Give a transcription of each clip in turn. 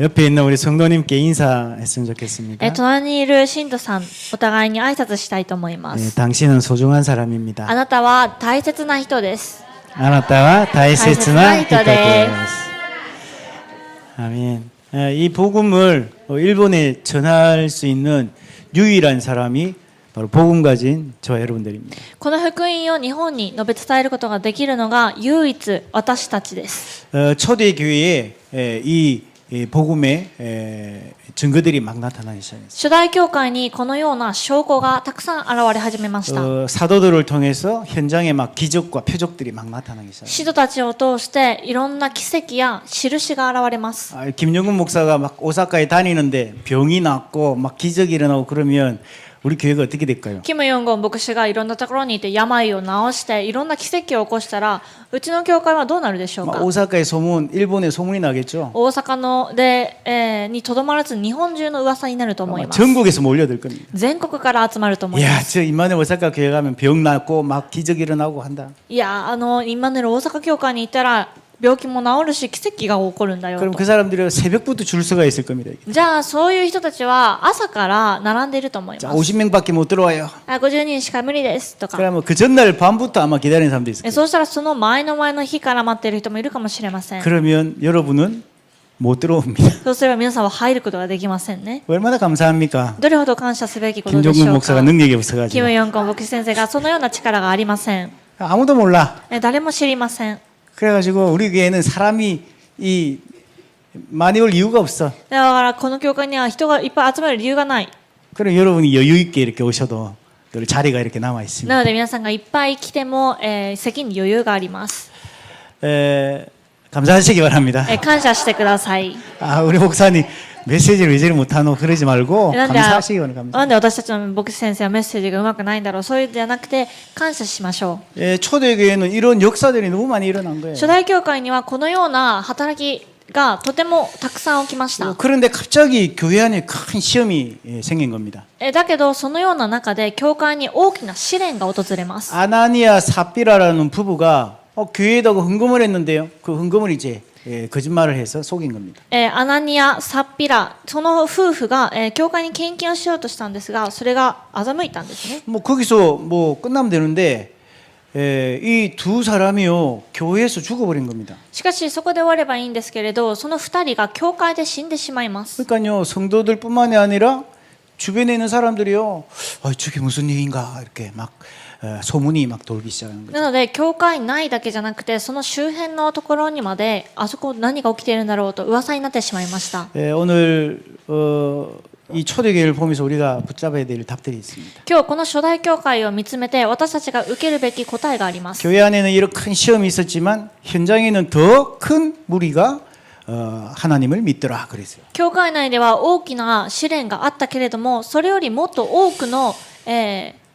옆에 있는 우리 성도님께 인사했으면 좋겠습니다. 隣にいる信徒さん、お互いに挨拶したいと思いま 예, す。 당신은 소중한 あ 사람입니다. なたは大切な人です。 아나타와 다이세츠나 히토 히토데스. 아멘. 이 복음을 일본에 전할 수 있는 유일한 사람이 바로 복음 가진 저 여러분들입니다. この福音を日本に述べ伝えることができるのが唯一私たちです。 초대 교회에 이 복음의 증거들이 막 나타나기 시작했어요. 初代教会にこのような証拠がたくさん現れ始めました。 사도들을 통해서 현장에 막 기적과 표적들이 막 나타나기 시작했어요. 使徒たちを通していろんな奇跡や印が現れます。 김영근 목사가 막 오사카에 다니는데 병이 낫고 막 기적이 일어나고 그러면 우리 교회가 어떻게 될까요? キム・ヨンゴン牧師がいろんなところにいて病を治していろんな奇跡を起こしたらうちの教会はどうなるでしょうか。 오사카의 소문, 일본의 소문이 나겠죠. 大阪ので、にとどまらず日本中の噂になると思います。 전국에서 몰려들 겁니다. 全国から集まると思いま 야, す。 저 이만에 오사카 교회 가면 병 낫고 막 기적 일어나고 한다. いや、今の大阪教会に行ったら病気も治るし奇跡が起こるんだよ 그럼 と。 그 사람들이 새벽부터 줄 서가 있을 겁니다. じゃあそういう人たちは朝から並んでいると思い 자, ます。 50명밖에 못 들어와요. 50人しか無理ですとか。 그러면 그 전날 밤부터 아마 기다리는 사람도 있을 거예요. そうしたらその前の日から待っている人もいるかもしれません。 그러면 여러분은 못 들어옵니다. そうすれば皆さんは入ることができませんね。 얼마나 감사합니까? どれほど感謝すべきことでし 김종국 ょう 목사가 か。 능력이 キ 없어가지고 ム・ヨンコン牧師先生がそのような力がありません。 아무도 몰라. 誰も知りません。 그래가지고 우리 교회는 사람이 이 많이 올 이유가 없어. だからこの教会には人がいっぱい集まる理由がない。 그럼 여러분이 여유 있게 이렇게 오셔도 늘 자리가 이렇게 남아 있습니다. なので皆さんがいっぱい来ても、席に余裕があります。 감사하시기 바랍니다. 感謝してください。 아, 우리 목사님 메시지를 왜 저리 못하노 그러지 말고 なんで 감사하시기 바랍니다. なんで私たちの牧師先生はメッセージがうまくないんだろう。そういうんじゃなくて感謝しましょう。 초대교회는 이런 역사들이 너무 많이 일어난 거예요. 初代教会にはこのような働きがとてもたくさん起きました。 그런데 갑자기 교회 안에 큰 시험이 생긴 겁니다. だけどそのような中で教会に大きな試練が訪れます。 아나니아 삽비라라는 부부가 교회에다가 헌금을 했는데요. 그 헌금을 이제 거짓말을 해서 속인 겁니다. アナニア・サッピラ、その夫婦が、教会に献金をしようとしたんですが、それが欺いたんですね。 뭐 거기서 뭐 끝나면 되는데 이 두 사람이요 교회에서 죽어버린 겁니다. しかしそこで終わればいいんですけれど、その2人が教会で死んでしまいます。 그러니까요 성도들뿐만이 아니라 주변에 있는 사람들이요, 저게 무슨 얘기인가 이렇게 막 소문이 막 돌기 시작하는 거죠. なので教会内だけじゃなくてその周辺のところにまであそこ何が起きているんだろうと噂になってしまいました。 오늘 이 초대교회를 보면서 우리가 붙잡아야 될 답들이 있습니다. 今日この初代教会を見つめて私たちが受けるべき答えがあります。 교회 안에는 이런 큰 시험이 있었지만 현장에는 더 큰 무리가 하나님을 믿더라 그랬어요. 教会内では大きな試練があったけれども、それよりもっと多くの、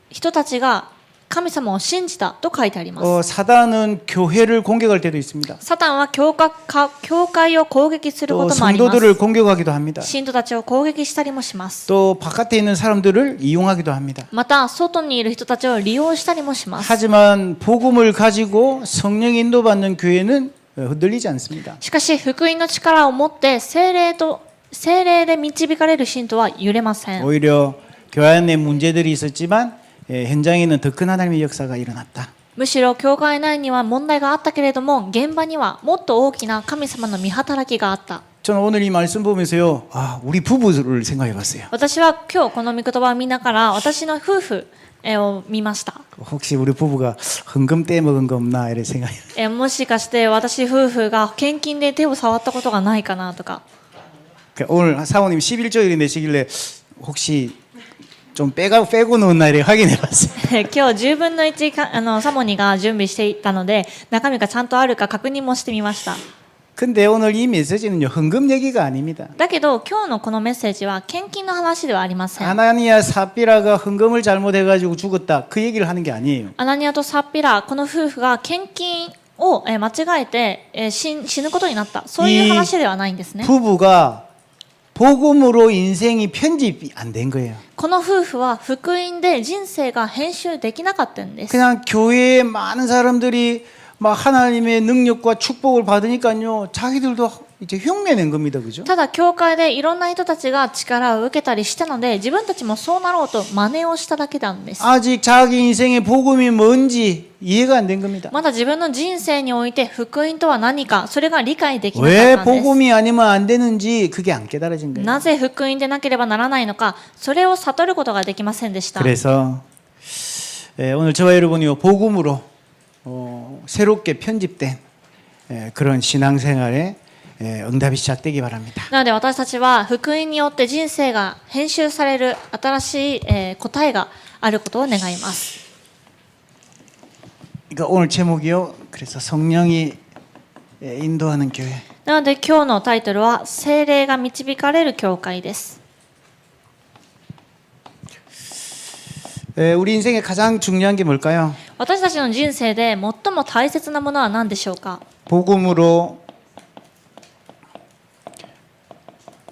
人たちが神様を信じたと書いてあります。 사단은 교회를 공격할 때도 있습니다. サタンは教会を攻撃するこ 또 ともあります。 성도들을 공격하기도 합니다. 信徒たちを攻撃したりもします。 또 바깥에 있는 사람들을 이용하기도 합니다. また外にいる人たちを利用したりもします。 하지만 복음을 가지고 성령 인도받는 교회는 흔들리지 않습니다. しかし福音の力を持って聖霊で導かれる信徒は揺れません。 오히려 교회 안에 문제들이 있었지만 현장에는 더 큰 하나님의 역사가 일어났다. むしろ教会内には問題があったけれども、現場にはもっと大きな神様の見働きがあった。 저는 오늘 이 말씀 보면서요, 우리 부부를 생각해봤어요. 私は今日この御言葉を見ながら私の夫婦を見ました。 혹시 우리 부부가 헌금 떼먹은 거 없나 이런 생각이. もしかして私夫婦が献金で手を触ったことがないかなとか。 오늘 사모님 11조일이 내시길래 혹시 좀 빼고 넣었나 이렇게 확인해봤어요. 今日10分の1サモニが準備していたので中身がちゃんとあるか確認もしてみました。 근데 오늘 이 메시지는요, 헌금 얘기가 아닙니다. だけど今日のこのメッセージは献金の話ではありません。 아나니아 삽비라가 헌금을 잘못해가지고 죽었다 그 얘기를 하는 게 아니에요. アナニアとサッピラ、この夫婦が献金を間違えて死ぬことになった、そういう話ではないんですね。 부부가 복음으로 인생이 편집이 안 된 거예요. この夫婦は福音で人生が編集できなかったんです。 그냥 교회에 많은 사람들이 막 하나님의 능력과 축복을 받으니까요, 자기들도 이제 흉내낸 겁니다, 그죠? ただ教会でいろんな人たちが力を受けたりしたので自分たちもそうなろうと真似をしただけなんです。 아직 자기 인생의 복음이 뭔지 이해가 안 된 겁니다. まだ自分の人生において福音とは何かそれが理解できなか 왜 ったんです。 복음이 아니면 안 되는지 그게 안 깨달아진 거예요. なぜ福音でなければならないのかそれを悟ることができませんでした。 그래서 오늘 저와 여러분이 복음으로 새롭게 편집된 그런 신앙생활에 응답이 시작되기 바랍니다. なので私たちは福音によって人生が編集される新しい答えがあることを願います。 그러니까 오늘 제목이요. 그래서 성령이 인도하는 교회. なので今日のタイトルは聖霊が導かれる教会です。 우리 인생의 가장 중요한 게 뭘까요? 私たちの人生で最も大切なものは何でしょうか。 복음으로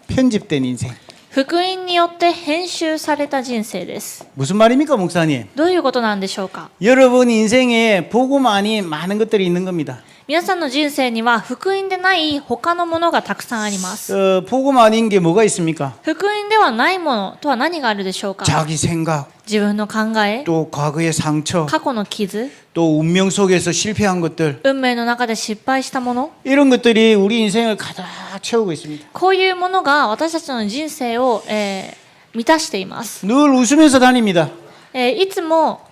편집된 인생. 福音によって編集された人生です。 무슨 말입니까, 목사님? どういうことなんでしょうか。 여러분 인생에 복음 아닌 많은 것들이 있는 겁니다. 皆さんの人生には福音でない他のものがたくさんあります。 복음 아닌 게 뭐가 있습니까? 福音ではないものとは何があるでしょうか。 자기 생각, 自分の考え、 또 과거의 상처, 過去の傷、 또 운명 속에서 실패한 것들, 運命の中で失敗したもの、 이런 것들이 우리 인생을 가득 채우고 있습니다. こういうものが私たちの人生を、満たしています。 늘 웃으면서 다닙니다. いつも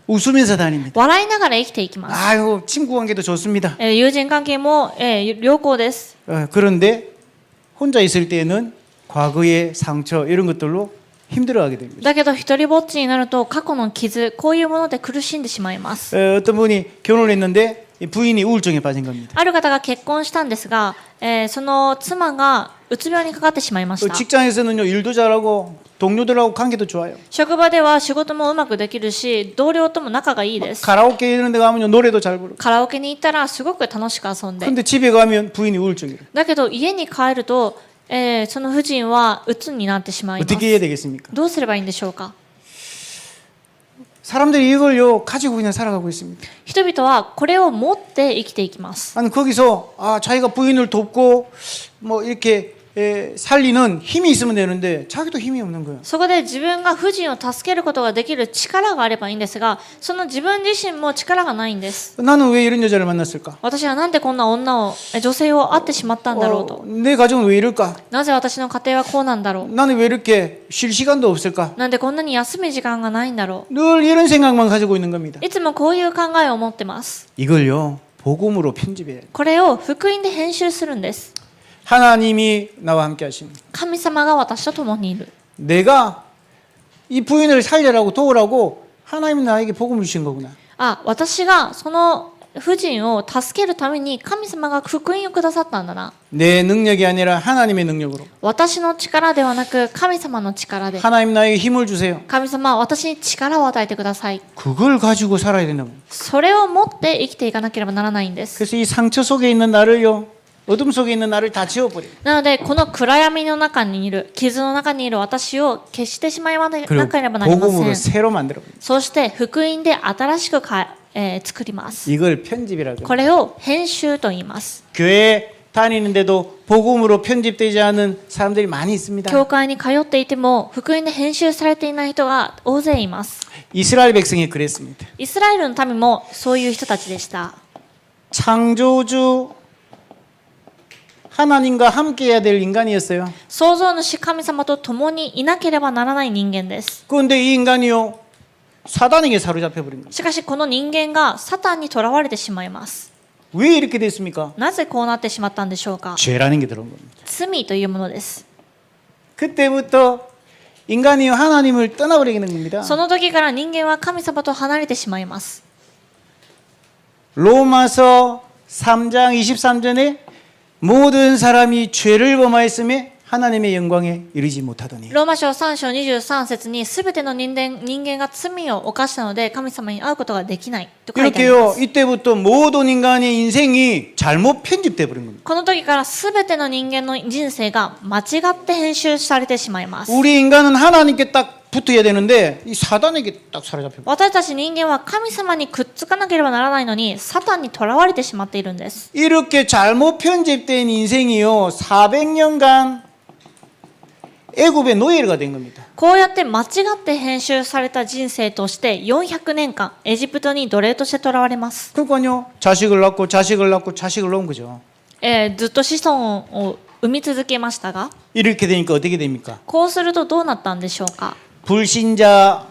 웃으면서 다닙니다. 笑いながら生きていきます。 아유, 친구 관계도 좋습니다. 友人関係も、良好です。 그런데 혼자 있을 때는 과거의 상처 이런 것들로 힘들어하게 됩니다. だけど一人ぼっちになると過去の傷、こういうもので苦しんでしまいます。 어떤 분이 결혼을 했는데 부인이 우울증에 빠진 겁니다. ある方が結婚したんですが、その妻がうつ病にかかってしまいました。 직장에서는요 일도 잘하고 동료들하고 관계도 좋아요. 職場では仕事もうまくできるし、同僚とも仲がいいです。 가라오케 이런 데 가면요 노래도 잘 부르고. カラオケに行ったらすごく楽しく遊んで。 근데 집에 가면 부인이 우울증이래. だけど家に帰ると、その夫人は鬱になってしまいます。 어떻게 해야 되겠습니까? どうすればいいんでしょうか。 사람들이 이걸요 가지고 그냥 살아가고 있습니다. 人々はこれを持って生きていきます。 아니 거기서 자기가 부인을 돕고 뭐 이렇게 살리는 힘이 있으면 되는데 자기도 힘이 없는 거예요. そこで自分が夫人を助けることができる力があればいいんですが、その自分自身も力がないんです。 나는 왜 이런 여자를 만났을까? 私はなんでこんな女性を会ってしまったんだろうと。 내 가정은 왜 이럴까? なぜ私の家庭はこうなんだろう。 나는 왜 이렇게 쉴 시간도 없을까? なんでこんなに休む時間がないんだろ 늘 이런 생각만 가지고 있는 겁니다. う。いつもこういう考えを持ってます。 이걸요 복음으로 편집해야 돼요. これを福音で編集するんです。 하나님이 나와 함께 하십니다. 神様が私と共にいる。 내가 이 부인을 살려라고 도우라고 하나님이 나에게 복음을 주신 거구나. 私がその夫人を助けるために神様が福音をくださったんだな。 내 능력이 아니라 하나님의 능력으로. 私の力ではなく神様の力で。 하나님 나에게 힘을 주세요. 神様は私に力を与えてください。 그걸 가지고 살아야 된다고. それを持って生きていかなければならないんです。 그래서 이 상처 속에 있는 나를요, 어둠 속에 있는 나를 다 지워버려요. なのでこの暗闇の中にいる、傷の中にいる私を消してしまいなけ 그리고 ればなりませ 복음으로 ん。 새로 만들어버려요. そして福音で新しく作ります。 이걸 편집이라고. これを編集と言います。 교회 다니는데도 복음으로 편집되지 않은 사람들이 많이 있습니다. 教会に通っていても福音で編集されていない人が大勢います。 이스라엘 백성이 그랬습니다. イスラエルの民もそういう人たちでした。 창조주 하나님과 함께해야 될 인간이었어요. 創造主神様と共にいなければならない人間です。 그런데 이 인간이요 사단에게 사로잡혀 버린 거예요. しかしこの人間がサタンにとらわれてしまいます。 왜 이렇게 됐습니까? なぜこうなってしまったんでしょうか。 죄라는 게 들어온 겁니다. 罪というものです。 그때부터 인간이 하나님을 떠나버리게 된 겁니다. その時から人間は神様と離れてしまいます。 로마서 3장 23절에 모든 사람이 죄를 범하였음에 하나님의 영광에 이르지 못하더니. ローマ書3章23節に全ての人間が罪を犯したので神様に会うことができないと書いてありま 이렇게요. す。 이때부터 모든 인간의 인생이 잘못 편집돼 버린 겁니다. この時から全ての人間の人生が間違って編集されてしまいます。 우리 인간은 하나님께 딱 붙어야 되는데 이 사단에게 딱 사로잡혀. 私たち人間は神様にくっつかなければならないのにサタンにとらわれてしまっているんです。 이렇게 잘못 편집된 인생이요 400년간 애굽의 노예가 된 겁니다. こうやって間違って編集された人生として400年間エジプトに奴隷としてとらわれます。 그러니까요 자식을 낳고 자식을 낳고 자식을 낳은 거죠. ずっと子孫を生み続けましたが 이렇게 되니까 어떻게 됩니까? こうするとどうなったんでしょうか。 불신자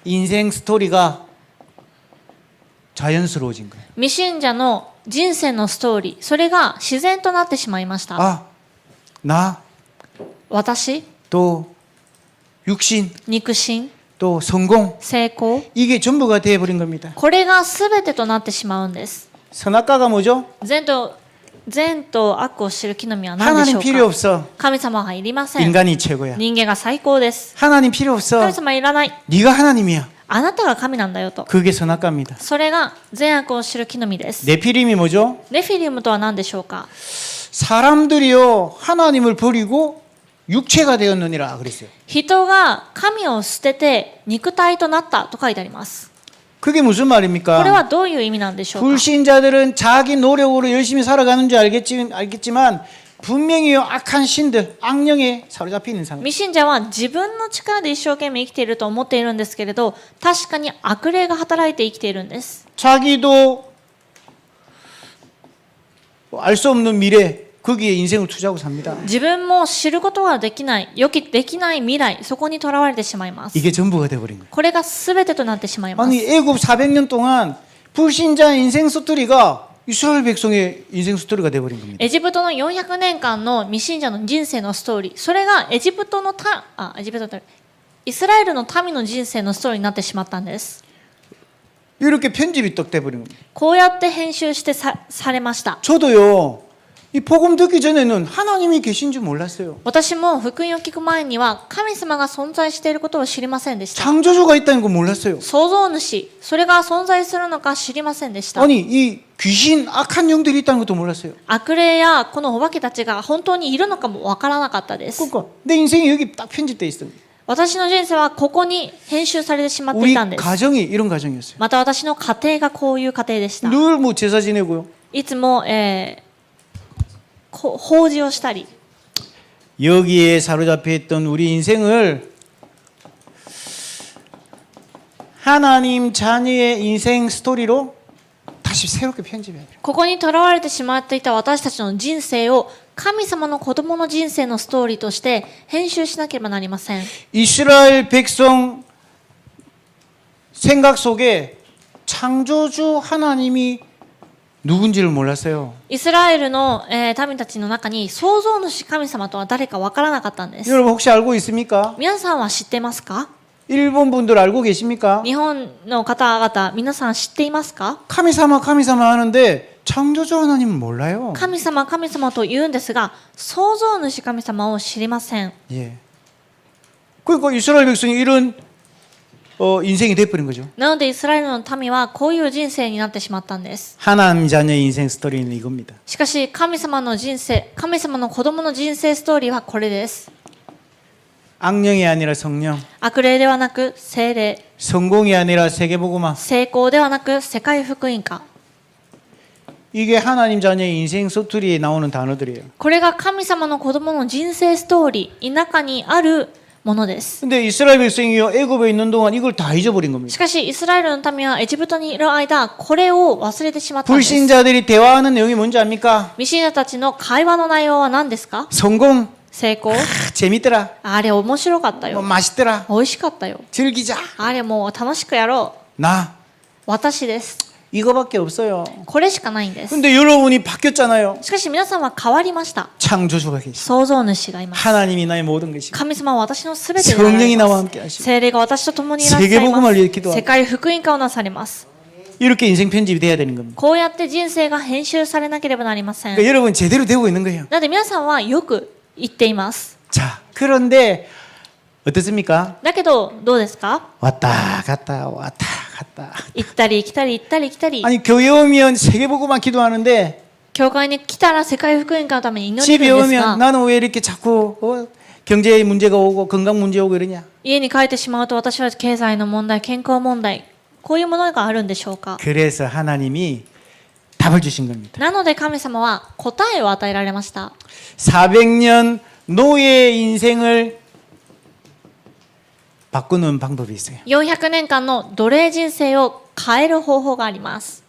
인생 스토리가 자연스러워진 거예요. 未信者の人生のストーリー、それが自然となってしまいました。 아, 나, 私、 또 육신, 肉親、 또 성공 成功、 이게 전부가 되어버린 겁니다. これが全てとなってしまうんです。 선악과가 뭐죠? 善と悪を知る木の実は何でし 하나님 ょう 필요 か。 없어. 神様はいりません。 인간이 최고야. 人間が最高です。 하나님 필요 없어. 神様いらない。 네가 하나님이야. あなたが神なんだよと。 그게 선악과입니다. それが善悪を知る木の実です。 네피림이 뭐죠? ネフィリムとは何でしょうか。 사람들이요 하나님을 버리고 육체가 되었느니라 그랬어요. 人が神を捨てて肉体となったと書いてあります。 그게 무슨 これ 말입니까? はどういう意味なんでしょうか。 불신자들은 자기 노력으로 열심히 살아가는 줄 알겠지만 분명히 악한 신들, 악령에 사로잡혀 있는 상황. 未信者は自分の力で一生懸命生きていると思っているんですけれど、確かに悪霊が働いて生きているんです。 자기도 알 수 없는 미래 거기에 인생을 투자하고 삽니다. 自分も知ることができない、予期できない未来、そこにとらわれてしまいます。 이게 전부가 돼버린 거예요. これが全てとなってしまいます。 아니 애굽 400년 동안 불신자 인생 스토리가 이스라엘 백성의 인생 스토리가 돼버린 겁니다. エジプトの400年間の未信者の人生のストーリー、それがイスラエルの民の人生のストーリーになってしまったんです。 이렇게 편집이 떡 돼버린 겁니다. こうやって編集してされました。 저도요 이 복음 듣기 전에는 하나님이 계신 줄 몰랐어요. 私も福音を聞く前には神様が存在していることを知りませんでした。 창조주가 있다는 거 몰랐어요. 創造主、それが存在するのか知りませんでした。 아니 이 귀신 악한 영들이 있다는 것도 몰랐어요. 悪霊やこのお化けたちが本当にいるのかもわからなかったです。 그러니까 내 인생이 여기 딱 편집돼 있어요. 私の人生はここに編集されてしまってい 우리 たんです。 가정이 이런 가정이었어요. また私の家庭がこういう家庭でした。 늘 뭐 제사 지내고요. いつも、法事をしたり、 여기에 사로잡혀 있던 우리 인생을 하나님 자녀의 인생 스토리로 다시 새롭게 편집해야 돼요. ここにとらわれてしまっていた私たちの人生を神様の子供の人生のストーリーとして編集しなければなりません。 이스라엘 백성 생각 속에 창조주 하나님이 누군지를 몰랐어요. イスラエルの、民たちの中に創造主神様とは誰かわからなかったんです。 여러분 혹시 알고 있습니까? 皆さんは知ってますか？ 일본 분들 알고 계십니까? 日本の方々皆さん知っていますか？ 카미사마 카미사마 하는데 창조주 하나님은 몰라요. 神様神様と言うんですが創造主神様を知りません。 예. 그러니까 이스라엘 백성이 이런 인생이 돼버린 거죠. なのでイスラエルの民はこういう人生になってしまったんです。 하나님 자녀의 인생 스토리는 이겁니다. しかし神様の人生、神様の子供の人生ストーリーはこれです。 악령이 아니라 성령, 悪霊ではなく聖霊、 성공이 아니라 세계복음화. 成功ではなく世界福音化。 이게 하나님 자녀의 인생 스토리에 나오는 단어들이에요. これが神様の子供の人生ストーリー、中にあるものです。 근데 이스라엘 백성이요 애굽에 있는 동안 이걸 다 잊어버린 し 겁니다. かしイスラエルの民はエジプトにいる間、これを忘れてしまったんです。 불신자들이 대화하는 내용이 뭔지 압니까? 未信者たちの会話の内容は何ですか？ 성공, 成功。 재밌더라, あれ面白かったよ。 맛있더라, 美味しかったよ。 즐기자. あれもう楽しくやろう。 나 私です。 이거밖에 없어요. これしかないんです。 근데 여러분이 바뀌었잖아요. しかし皆さんは変わりました。 창조주가 계시. 創造主がいます。 하나님이 나의 모든 것이고 神様は私のすべてであられ 성령이 ま 나와 す。 함께 하시고 聖霊が私と共にいらっしゃい 세계복음을 ます。 일으키도 世界福音化をなされます。 이렇게 인생 편집이 돼야 되는 겁니다. こうやって人生が編集されなければなりません。 그러니까 여러분 제대로 되고 있는 거예요. なので皆さんはよく言っています。 자, 그런데 어떻습니까? だけどどうですか？ 왔다 갔다 왔다 갔다. 行ったり来たり行ったり来たり。 아니 교회 오면 세계복음만 기도하는데 教会に来たら世界福音化のために祈 집에 るんです 오면 が、 나는 왜 이렇게 자꾸 경제 문제가 오고 건강 문제 오고 이러냐? 家に帰ってしまうと私は経済の問題、健康問題、こういうものがあるんでしょうか。 그래서 하나님이 답을 주신 겁니다. なので神様は答えを与えられました。 400년 노예 인생을 바꾸는 방법이 있어요. 400年間の奴隷人生を変える方法があります。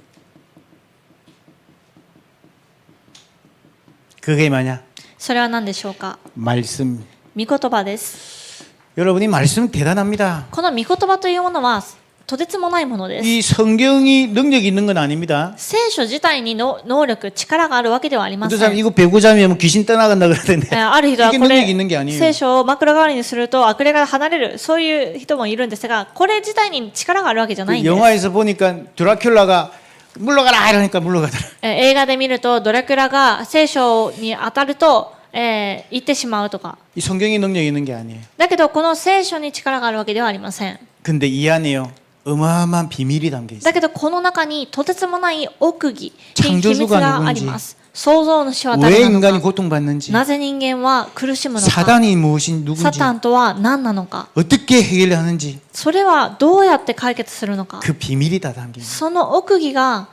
그게 뭐냐? それは何でしょうか。 말씀. 御言葉です。 여러분이 말씀 대단합니다. この御言葉というものはとてつもないものです。 이 성경이 능력이 있는 건 아닙니다. 聖書自体にの能力、力があるわけではありませ 어떤 사람 ん。 이거 배고 자면 귀신 떠나간다 그러던데 ある人は 이게 こ 능력이 れ 있는 게 아니에요. 聖書を枕代わりにすると悪霊が離れる、そういう人もいるんですが、これ自体に力があるわけじゃないん 그 です。 영화에서 보니까 드라큘라가 물러가라 이러니까 물러가더라. 映画で見るとドラキュラが聖書に当たると、行ってしまうとか。 이 성경이 능력이 있는 게 아니에요. だけどこの聖書に力があるわけではありません。 근데 이 안에요 어마어마한 비밀이 담겨 있어요. だけどこの中にとてつもない奥義、秘 창조주가 密があります。創造主は 왜 誰なの 인간이 か。 고통받는지, なぜ人間は苦しむのか。 사단이 무엇이 サ 누군지, タンとは何なのか。 어떻게 해결하는지 それはどうやって解決するのか。 그 비밀이 다 담겨 있어요. その奥義が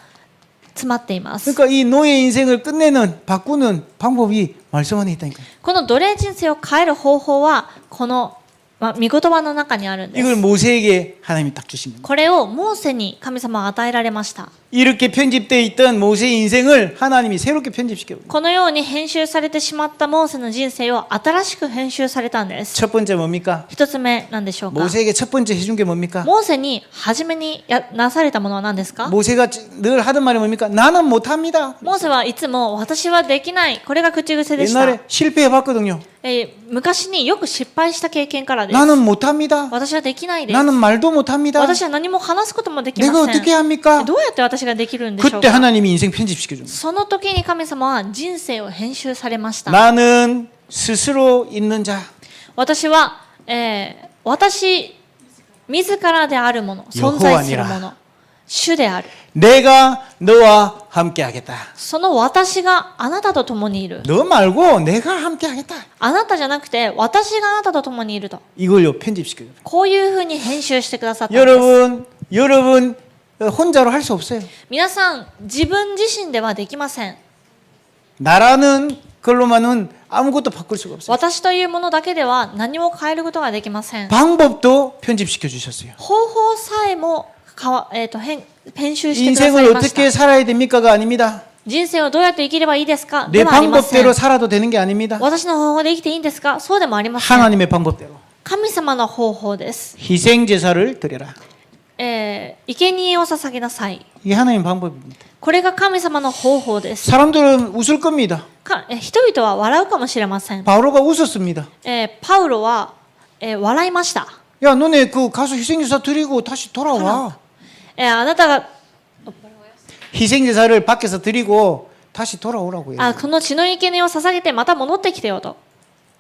詰まっています。 그러니까 이 노예 인생을 끝내는 바꾸는 방법이 말씀 안에 있다니까. この奴隷人生を変える方法はこの御言葉の中にあるんで 이걸 す。 모세에게 하나님이 딱 주신 겁니다. これをモーセに神様は与えられました。 이렇게 편집되어 있던 모세의 인생을 하나님이 새롭게 편집시켜. このように編集されてしまったモーセの人生を新しく編集されたんです。 첫 번째 뭡니까? 一つ目なんでしょうか。 모세에게 첫 번째 해준 게 뭡니까? モーセに初めになされたものは何ですか。 모세가 늘 하던 말이 뭡니까? 나는 못합니다. モーセはいつも私はできない、これが口癖でした。 옛날에 실패해봤거든요. 昔によく失敗した経験からです。 나는 못합니다. 私はできないです。 나는 말도 못합니다. 私は何も話すこともでき 내가 ません。 어떻게 합니까? どうやって私ができるんでしょう 그때 か。 하나님이 인생 편집시켜줍니다. その時に神様は人生を編集されました。 나는 스스로 있는 자. 私は、私自らであるもの、存在するもの、主である。 내가 너와 함께하겠다. その私があなたと共にいる。 너 말고 내가 함께하겠다. あなたじゃなくて私があなたと共にいると。 이걸요 편집시켜줘요. こういうふうに編集してくださったんです。 여러분 혼자로 할 수 없어요. 皆さん自分自身ではできません。 나라는 걸로만은 아무것도 바꿀 수가 없어요. 私というものだけでは何も変えることができません。 방법도 편집시켜 주셨어요. 方法さえも編集してくださ 인생을 いました。 어떻게 살아야 됩니까가 아닙니다. 人生をどうやって生きればいいですか 내 ではありません。 방법대로 살아도 되는 게 아닙니다. 私の方法で生きていいんですかそうでもありません。 하나님의 방법대로 神様の方法です。 희생 제사를 드려라. 生贄を捧げなさい。 이게 하나님 방법입니다. これが神様の方法です。 사람들은 웃을 겁니다. 人々は笑うかもしれません。 바로가 웃었습니다. パウロは、笑いました。 야, 너네 그 가서 희생 제사 드리고 다시 돌아와. あなたが 희생 제사를 밖에서 드리고 다시 돌아오라고요. この血の生贄を捧げてまた戻ってきてよと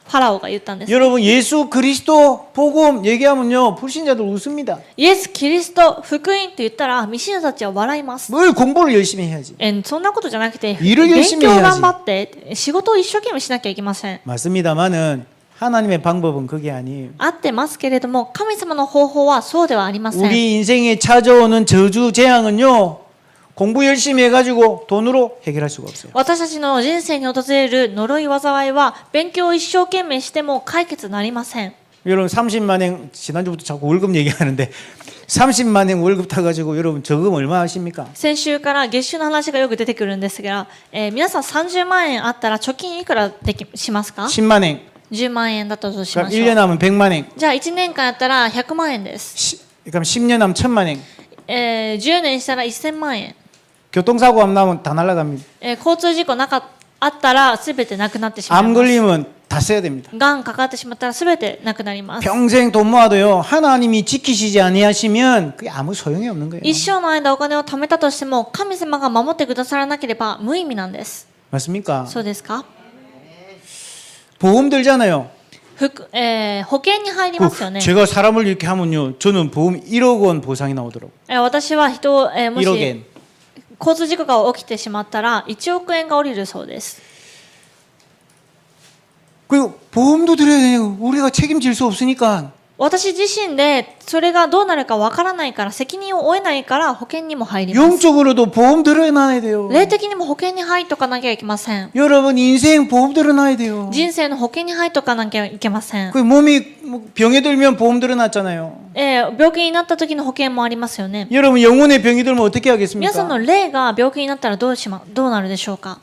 ファラオが言ったんです。 여러분 예수 그리스도 복음 얘기하면요 불신자들 웃습니다. イエス・キリスト福音と言ったら未信者たちは笑います。 뭘 공부를 열심히 해야지. そんなことじゃなくて 일을 勉 열심히 強 해야지. 頑張って仕事を一生懸命しなきゃいけません。 맞습니다만은 하나님의 방법은 그게 아니에요. 合ってますけれども神様の方法はそうではありません。 우리 인생에 찾아오는 저주 재앙은요 공부 열심히 해가지고 돈으로 해결할 수가 없어요. 私たちの人生に訪れる呪い災いは勉強を一生懸命しても解決なりません。 여러분 30만 원 지난주부터 자꾸 월급 얘기하는데 30만 원 월급 타가지고 여러분 저금 얼마 하십니까? 先週から月収の話がよく出てくるんですが、皆さん30万円あったら貯金いくらしますか？ 10만 원. 10万円だったとし 그럼 ましょ 1년 う。 하면 100만 원. じゃあ1年間やったら100万円です。 그럼 10년 하면 1000만 원. 10年したら1000万円。 교통사고 안 나면 다 날아갑니다. 交通事故あったら全てなくなってしまい 암 ます。 걸리면 다 써야 됩니다. がんかかってしまったら全てなくなります。 평생 돈 모아도요 하나님이 지키시지 아니하시면 그게 아무 소용이 없는 거예요. 一生の間お金を貯めたとしても神様が守ってくださらなければ無意味なんです。 맞습니까? そうですか？ 보험 들잖아요. 保険に入りますよね。 제가 사람을 이렇게 하면요 저는 보험 1억 원 보상이 나오더라고. 私は人を、も 1억 し 엔. 交通事故が起きてしまったら1億円が下りるそうです。 그리고 보험도 들어야 돼요. 우리가 책임질 수 없으니까. 私自身でそれがどうなるかわからないから責任を負えないから保険にも入ります。 영적으로도 보험 들어놔야 돼요. 霊的にも保険に入っとかなきゃいけません。 여러분 인생 보험 들어놔야 돼요. 人生の保険に入っとかなきゃいけません。 그 몸이 병에 들면 보험 들어놨잖아요. 病気になった時の保険もありますよね。 여러분 영혼의 병이 들면 어떻게 皆さん 하겠습니까? の霊が病気になったらどうなるでしょうか。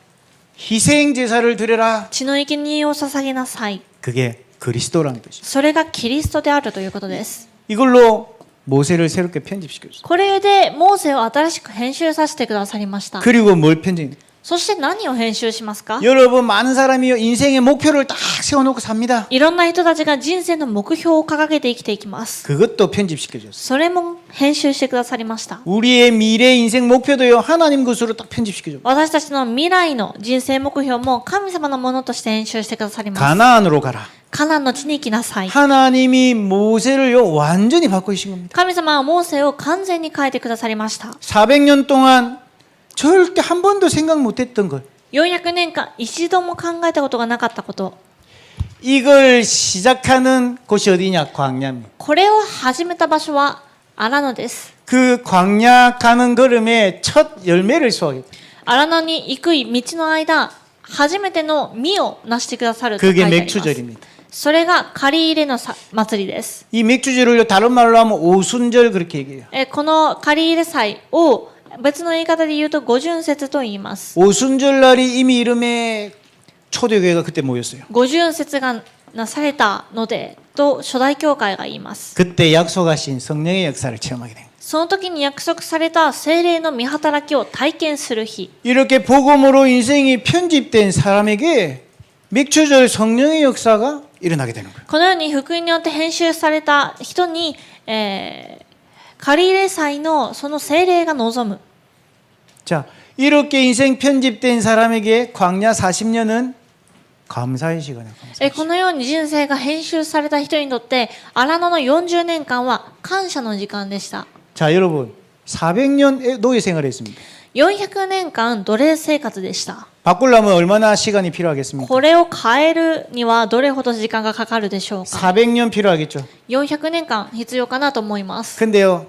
희생 제사를 드려라. 血の生贄を捧げなさい。 그게 그리스도라는 뜻이죠. それがキリストであるということです。 이걸로 모세를 새롭게 편집시켰어요. これでモーセを新しく編集させてくださりました。 그리고 뭘 편집? そして何を編集しますか？ 여러분 많은 사람이 인생의 목표를 딱 세워놓고 삽니다. いろんな人たちが人生の目標を掲げて生きていきます。 그것도 편집시켜줬어요. それも編集してくださりました。 우리의 미래 인생 목표도요 하나님 것으로 딱 편집시켜줘. 私たちの未来の人生目標も神様のものとして編集してくださります。 가나안으로 가라. カナンの地に行きなさい。 하나님이 모세를요 완전히 바꾸신 겁니다. 神様はモーセを完全に変えてくださりました。 400년 동안 절대 한 번도 생각 못했던 것. 400年間一度も考えたことがなかったこと。 이걸 시작하는 곳이 어디냐? 광야입니다. これを始めた場所は荒野です。 그 광야 가는 걸음에 첫 열매를 수확했다. 荒野に行く道の間、初めての実を成してくださると書い 그게 てあります。 맥주절입니다. それが借り入れの祭りです。 이 맥주절을요 다른 말로 하면 오순절 그렇게 얘기해요. この借り入れ祭を別の言い方で言うと五巡節と言います。 오순절 날이 이미 이름에 초대교회가 그때 모였어요. 五巡節がなされたのでと初代教会が言います。 그때 약속하신 성령의 역사를 체험하게 된 거예요. その時に約束された聖霊の御働きを体験する日。 이렇게 복음으로 인생이 편집된 사람에게 맥주절 성령의 역사가 일어나게 되는 거예요. このように福音によって編集された人に、借り入れ祭のその聖霊が望む。 자, 이렇게 인생 편집된 사람에게 광야 40년은 감사의 시간이에요. このように人生が編集された人にとって荒野の40年間は感謝の時間でした。 자, 여러분 400년 노예 생활했습니다. 400年間奴隷生活でした。 바꾸려면 얼마나 시간이 필요하겠습니까? これを変えるにはどれほど時間がかかるでしょうか。 400년 필요하겠죠. 400年間必要かなと思います。 근데요,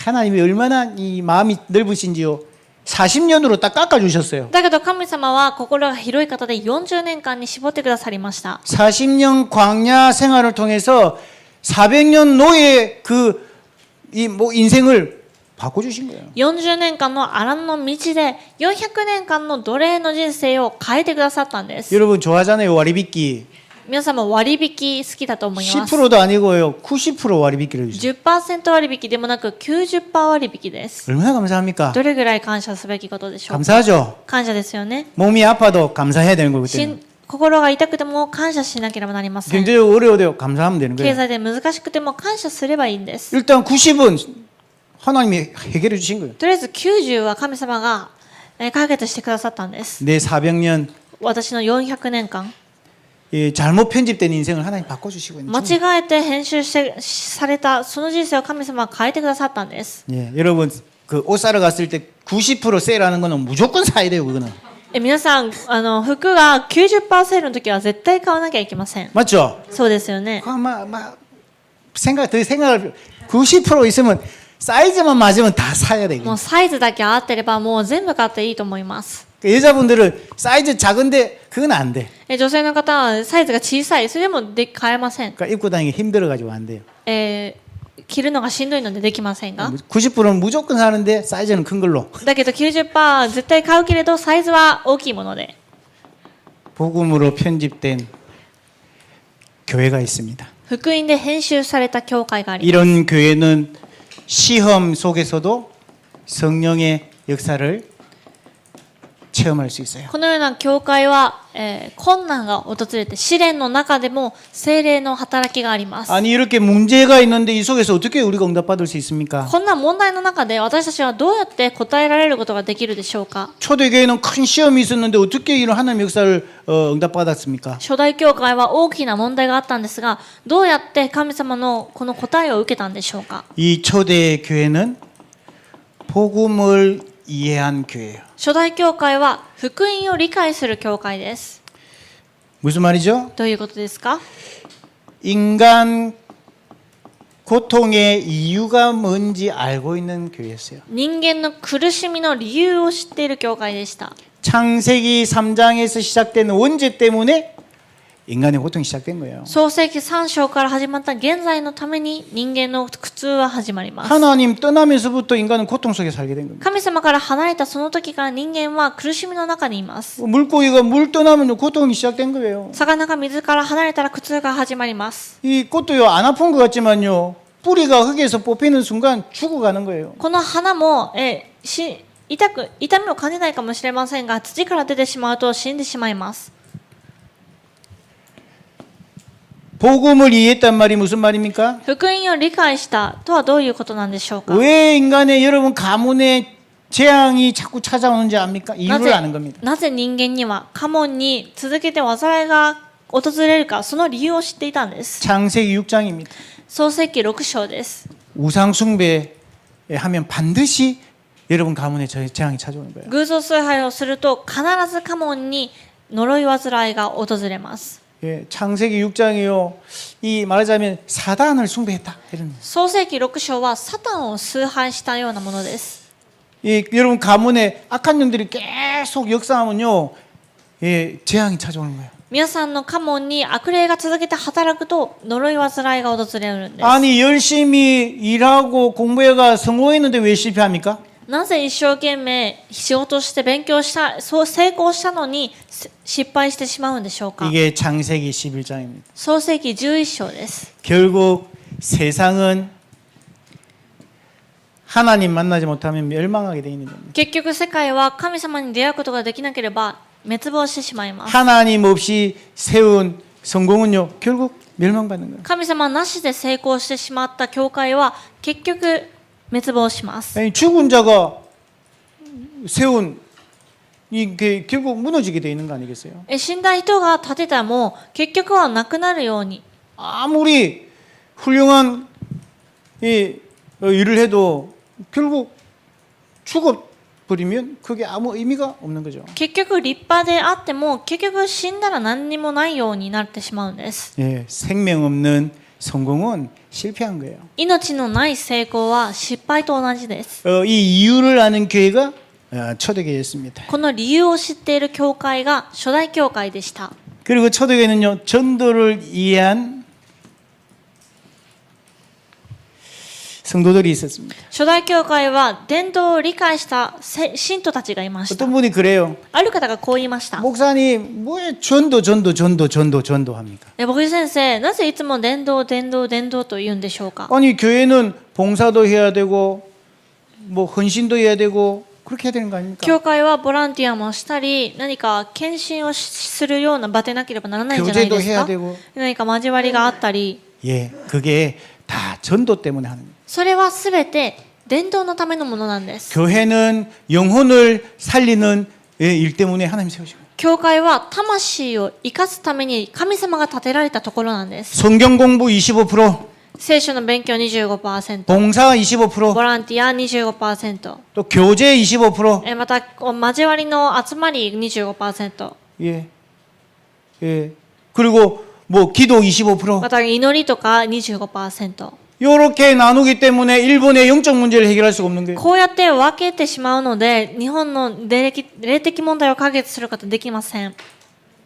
하나님이 얼마나 이 마음이 넓으신지요. 40년으로 딱 깎아주셨어요. だけど神様は心が広い方で40年間に絞ってくださりました。 40년 광야 생활을 통해서 400년 노예 인생을 바꿔주신 거예요. 40年間の荒野の道で400年間の奴隷の人生を変えてくださったんです。 여러분 좋아하잖아요. 와리비끼. 皆さんも割引好きだと思います。 10%도 아니고요. 90% 와리비끼를 주세요. 10% 割引でもなく 90% 割引です。 얼마나 감사합니까? どれぐらい感謝すべきことでしょうか。 감사하죠. 感謝ですよね。 몸이 아파도 감사해야 되는 거기 때문에. 心が痛くても感謝しなければなりません。 경제적으로 어려워도 감사하면 되는 経 거예요. 済で難しくても感謝すればいいんです。 일단 90은 하나님이 해결해 주신 거예요. とりあえず90は神様が解決してくださったんです。 내 400년 私の400年間 잘못 편집된 인생을 하나님 바꿔주시고 있는 間 거예요. 違えて編集されたその人生を神様は変えてくださったんです。 예, 여러분 그 옷 사러 갔을 때 90% 세일하는 거는 무조건 사야 돼요. 그거는 皆さん服が 90% の時は絶対買わなきゃいけません。 맞죠? そうですよね。 생각을 90% 있으면 사이즈만 맞으면 다 사야 돼. もうサイズだけ合ってればもう全部買っていいと思います。 여자분들은 사이즈 작은데 그건 안 돼. 女性の方はサイズが小さい、それでも買えません。 그러니까 입고 다니기 힘들어가지고 안 돼요. 着るのがしんどいのでできませんが。 90%는 무조건 사는데 사이즈는 큰 걸로. だけど 90% 絶対買うけれどサイズは大きいもので。 복음으로 편집된 교회가 있습니다. 福音で編集された教会があります。 이런 교회는 시험 속에서도 성령의 역사를 체험할 수 있어요. このような教会は、困難が訪れて試練の中でも聖霊の働きがあります。 아니 이렇게 문제가 있는데 이 속에서 어떻게 우리가 응답받을 수 있습니까? こんな問題の中で私たちはどうやって答えられることができるでしょうか。 초대교회는 큰 시험이 있었는데 어떻게 이런 하나님의 역사를 응답받았습니까? 初代教会は大きな問題があったんですが、どうやって神様のこの答えを受けたんでしょうか。 이 초대교회는 복음을 이해한 교회예요. 初代教会は福音を理解する教会です。 무슨 말이죠? どういうことですか？ 인간 고통의 이유가 뭔지 알고 있는 교회였어요. 人間の苦しみの理由を知っている教会でした。 창세기 3장에서 시작된 원죄 때문에 인간의 고통이 시작된 거예요. 創世記3章から始まった現在のために人間の苦痛は始まります。 하나님 떠나면서부터 인간은 고통 속에 살게 된 겁니다. 神様から離れたその時から人間は苦しみの中にいます。 물고기가 물 떠나면 고통이 시작된 거예요. 魚が水から離れたら苦痛が始まります。 이 꽃도요 안 아픈 것 같지만요 뿌리가 흙에서 뽑히는 순간 죽어가는 거예요. この花も、痛みを感じないかもしれませんが、土から出てしまうと死んでしまいます。 복음을 이해했단 말이 무슨 말입니까? 福音を理解したとはどういうことなんでしょうか？ 왜 인간의 여러분 가문에 재앙이 자꾸 찾아오는지 압니까? な 이유를 ぜ 아는 겁니다. なぜ人間には家紋に続けて災いが訪れるか、その理由を知っていたんです。 창세기 6장입니다. 創世記6章です。 우상 숭배 하면 반드시 여러분 가문에 재앙이 찾아오는 거예요. 偶像崇拝をすると必ず家紋に呪い災いが訪れます。 예, 창세기 6장이요. 이 말하자면 사단을 숭배했다. 이런. 創世記6章はサタンを崇拝したようなものです。 이 여러분 가문에 악한 영들이 계속 역사하면요. 예, 재앙이 찾아오는 거예요. 皆さんの家紋に悪霊が続けて働くと呪い災いが訪れるんです。 아니 열심히 일하고 공부해가 성공했는데 왜 실패합니까? なぜ一生懸命仕事して勉強したそう成功したのに失敗してしまうんでしょうか？ 이게 창세기 11장입니다. 創世記11章です。 결국 세상은 하나님 만나지 못하면 멸망하게 되어 있는 겁니다. 結局世界は神様に出会うことができなければ滅亡してしまいます。 하나님 없이 세운 성공은요 결국 멸망받는 거예요. 神様なしで成功してしまった教会は結局滅亡します。 아니, 죽은 자가 세운 이게 결국 무너지게 되어 있는 거 아니겠어요? 死んだ人が建てたも結局はなくなるように 아무리 훌륭한 일을 해도 결국 죽어버리면 그게 아무 의미가 없는 거죠. 結局立派であっても結局死んだら何にもないようになってしまうんです。 예, 생명 없는 성공은 실패한 거예요. 命のない成功は失敗と同じです。 이 이유를 아는 교회가 초대교회였습니다. この理由を知っている教会が初代教会でした。 그리고 초대교회는요 전도를 이해한 성도들이 있었습니다. 初代教会は伝道を理解した信徒たちがいました。 어떤 분이 그래요. ある方がこう言いました。 목사님 왜 전도합니까? 牧師先生、なぜいつも伝道と言うんでしょうか？ 아니 교회는 봉사도 해야 되고 뭐 헌신도 해야 되고 그렇게 해야 되는 거 아닙니까? 教会はボランティアもしたり、何か献身をするような場でなければならないんじゃないですか？ 교제도 해야 되고. 何か交わりがあったり、 예, 그게 다 전도 때문에 하는 거예요. それはすべて伝道のためのものなんです。 교회는 영혼을 살리는 일 때문에 하나님 세우시고. 教会は魂を生かすために神様が建てられたところなんです。 성경 공부 25%, 聖書の勉強 25%、 봉사 25%, ボランティア 25%、 또 교제 25%. また交わりの集まり 25%、 예. 예. 그리고 뭐 기도 25%. また祈りとか 25%。 이렇게 나누기 때문에 일본의 영적 문제를 해결할 수가 없는 거예요. こうやって分けてしまうので、日本の霊的問題を解決することできません。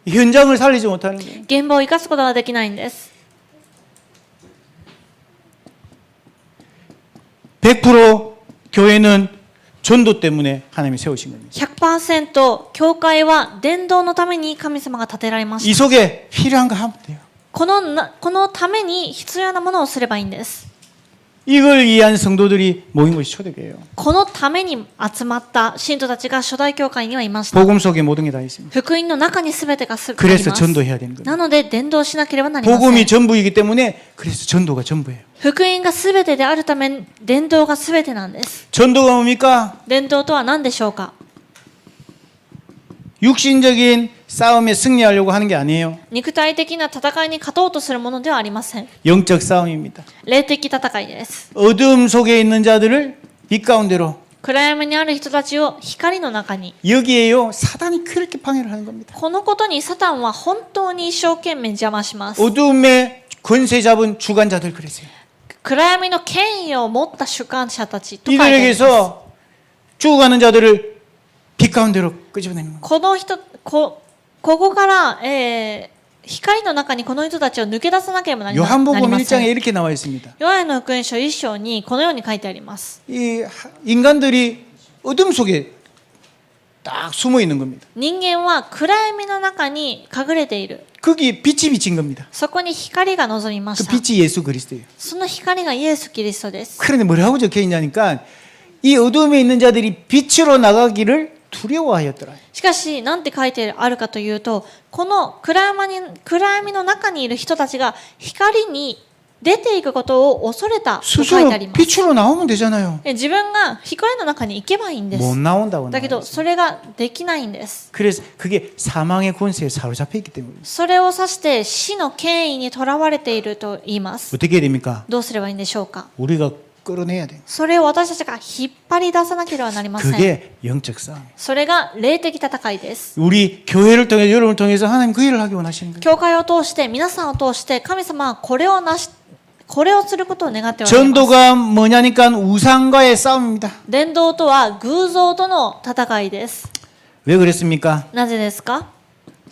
현장을 살리지 못하는 거예요. 現場を生かすことができないんです。 100% 교회는 전도 때문에 하나님이 세우신 겁니다. 100% 教会は伝道のために神様が建てられま이 した。 속에 필요한 거 하면 돼요. このために必要なものをすればいいんです。 이걸 이해한 성도들이 모인 것이 초대교회예요. このために集まった信徒たちが初代教会にはいました。 복음 속에 모든 게 다 있습니다. 福音の中に全てがあり 그래서 ます。 전도해야 되는 거예요. なので伝道しなければなりません。 복음이 전부이기 때문에 그래서 전도가 전부예요. 福音が全てであるため伝道が全てなんです。 전도가 뭡니까? 伝道とは何でしょうか？ 육신적인 싸움에 승리하려고 하는 게 아니에요. 肉体的な戦いに勝とうとするものではありません。 영적 싸움입니다. 霊的戦いです。 어둠 속에 있는 자들을 빛 가운데로 暗闇にある人たちを光の中に。 여기에요 사단이 그렇게 방해를 하는 겁니다. このことにサタンは本当に一生懸命邪魔します。 어둠의 권세 잡은 주관자들 그랬어요. 暗闇の権威を持った主観者たちと書いてあります。 이들에게서 죽어가는 자들을 빛 가운데로 끄집어내는 겁니다. この人、ここから、光の中にこの人たちを抜け出さなければなりま 요한복음 せ 1장에 ん。 이렇게 나와 있습니다. ヨハネの福音書1章にこのように書いてあります。 이 인간들이 어둠 속에 딱 숨어 있는 겁니다. 人間は暗闇の中に隠れている。 거기 빛이 비친 겁니다. そこに光が望みま 그 した。 빛이 예수 그리스도예요. その光がイエス・キリストです。 그런데 뭐라고 적혀 있냐니까 이 어둠에 있는 자들이 빛으로 나가기를 두려워하였더라. しかし、なんて書いてあるかというと、この暗闇の中にいる人たちが光に出ていくことを恐れたと書い 스스로 てあります。 빛으로 나오면 되잖아요. 自分が光の中に行けばいいんで 못 す。 나온다고. だけど、それができないんです。 그래서 그게 사망의 권세에 사로잡혀 있기 때문입니다. それを指して死の権威にとらわれていると言います。 어떻게 해야 됩니까? どうすればいいんでしょうか。 우리가 끌어내야 돼요. それを私たちが引っ張り出さなければなりません。 그게 영적 싸움. それが霊的戦いです。 우리 교회를 통해 여러분을 통해서 하나님 그 일을 하기 원하시는 거예요. 教会を通して、皆さんを通して、神様はこれをすることを願っておられます。 전도가 뭐냐니까 우상과의 싸움입니다. 伝道とは偶像との戦いです。 왜 그랬습니까? なぜですか？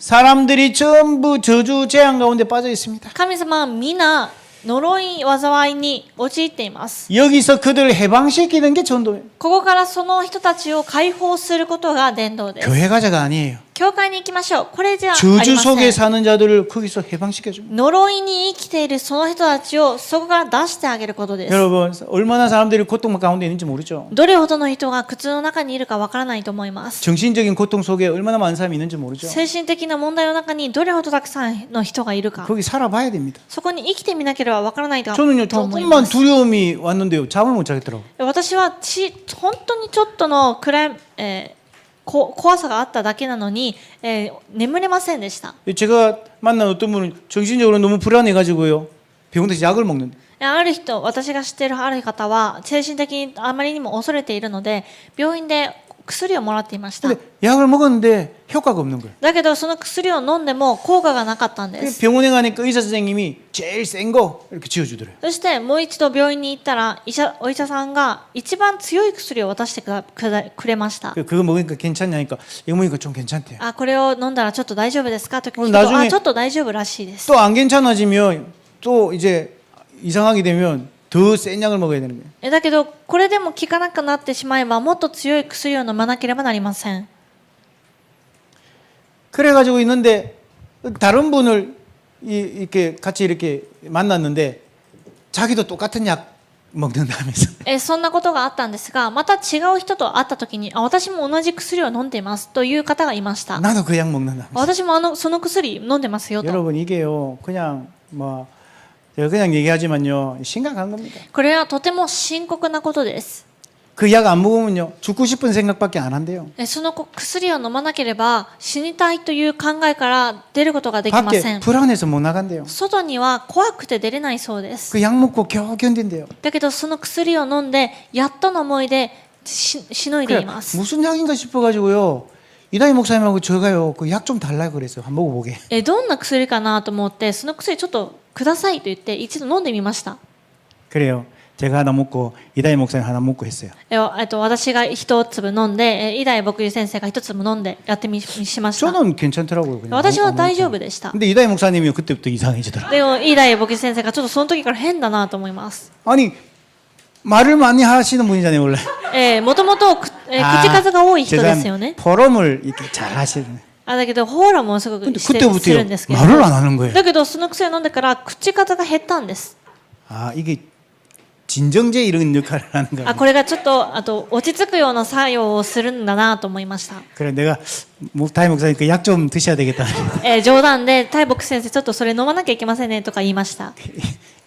사람들이 전부 저주 재앙 가운데 빠져 있습니다. 神様は皆呪い災いに陥っています。 여기서 그들을 해방시키는 게 전도예요. ここからその人たちを解放することが伝道です。 교회 가자가 아니에요. 教会に行きましょう。これじゃあり 저주 ま 속에 せん。 사는 자들을 거기서 해방시켜줍니다. 呪いに生きているその人たちをそこから出してあげることです。 여러분 얼마나 사람들이 고통 가운데 있는지 모르죠. どれほどの人が苦痛の中にいるかわからないと思います。 정신적인 고통 속에 얼마나 많은 사람이 있는지 모르죠. 精神的な問題の中にどれほどたくさんの人がいるか、 거기 살아봐야 됩니다. そこに生きてみなければわからないと 저는요 と思い 조금만 ます。 두려움이 왔는데요 잠을 못 자겠더라고요. 私は本当にちょっとの怖さがあっただけなのに、眠れませんでした。 제가 만난 어떤 분은 정신적으로 너무 불안해가지고요 병원 에서 약을 먹는데 ある人、私が知っているある方は精神的にあまりにも恐れているので病院で薬をもらっていました。 근데 약을 먹었는데 효과가 없는 거예요. だけどその薬を飲んでも効果がなかったんです。 병원에 가니까 의사 선생님이 제일 센 거 이렇게 지어주더래요. そしてもう一度病院に行ったらお医者さんが一番強い薬を渡してくれました。 그거 먹으니까 괜찮냐니까 이거 먹으니까 좀 괜찮대요. あ、これを飲んだらちょっと大丈夫ですかと聞くと、 나중에 ちょっと大丈夫らしいです。 또 안 괜찮아지면 또 이제 이상하게 되면 더 센 약을 먹어야 되는 거예요. だけどこれでも効かなくなってしまえばもっと強い薬を飲まなければなりません。 그래가지고 있는데 다른 분을 이렇게 같이 이렇게 만났는데 자기도 똑같은 약 먹는다면서. そんなことがあったんですが、また違う人と会った時に、私も同じ薬を飲んでいますという方がいました。 나도 그 약 먹는다면서. 私もその薬飲んでますよと。 여러분 이게요 그냥 뭐 제가 그냥 얘기하지만요 심각한 겁니다. これはとても深刻なことです。 그 약 안 먹으면요 죽고 싶은 생각밖에 안 한대요. その薬を飲まなければ死にたいという考えから出ることができませ 밖에 ん。 불안해서 못 나간대요. 外には怖くて出れないそうです。 그 약 먹고 겨우 견딘대요. だけどその薬を飲んでやっとの思いでしのいでいます。 무슨 약인가 싶어가지고요 이다희 목사님하고 저가요 그 약 좀 달라고 그랬어요. 한번 먹어보게. どんな薬かなと思ってその薬ちょっとくださいと言って一度飲んでみました。 그래요. 제가 하나 먹고 이다희 목사님 하나 먹고 했어요. 私が一粒飲んで、イダイ牧師先生が一粒飲んでやってしました。 저는 괜찮더라고요. 그냥. 私は大丈夫でした。 근데 이다희 목사님이 그때부터 이상해지더라고요. でもイダイ牧師先生がちょっとその時から変だなと思います。 아니 말을 많이 하시는 분이잖아요 원래. もともと口数が多い人ですよね。 포럼을 이렇게 잘 하시는. だけどフォーラムをすごくす 그때부터 るんですけど、 말을 안 하는 거예요. だけどその薬を飲んでから口数が減ったんです。 아 이게 진정제 이런 역할을 하는 거예요. これがちょっと落ち着くような作用をするんだなと思いました。 그래 내가 다희 목사님 그 약 좀 드셔야 되겠다. 冗談でタイ牧師先生ちょっとそれ飲まなきゃいけませんねとか言いました。